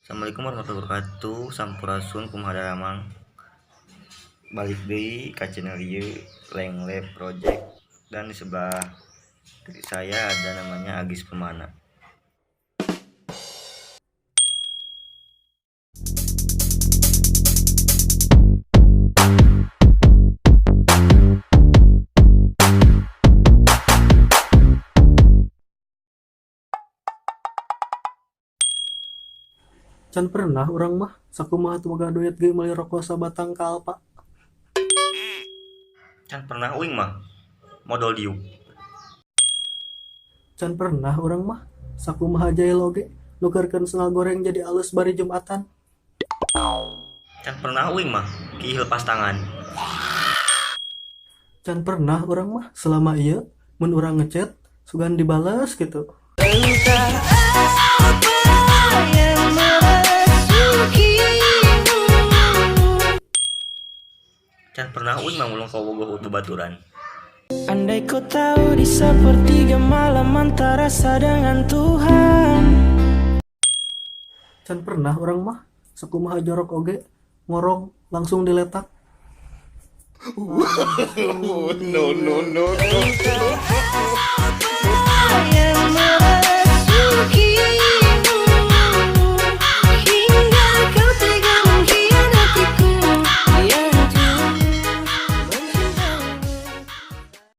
Assalamualaikum warahmatullahi wabarakatuh. Sampurasun kumaha damang. Balik deui ka channel ieu Lenglab Project, dan di sebelah kiri saya ada namanya Agis Pemana. Can pernah orang mah sakumaha teu boga duit ge meuli rokok sabatang ka Alpa. Can pernah uing mah modal diuk. Can pernah orang mah sakumaha jaelo ge nukerkeun sendal goreng jadi alus bari Jumatan. Can pernah uing mah ki lepas tangan. Can pernah orang mah selama ieu mun urang ngechat sugan dibales gitu. Can pernah uing mah mulung kabogoh bebaturan. Andai ku tahu di sepertiga malam antara rasa dengan Tuhan. Can pernah orang mah sakumaha jorok oge ngorong langsung diletak. No.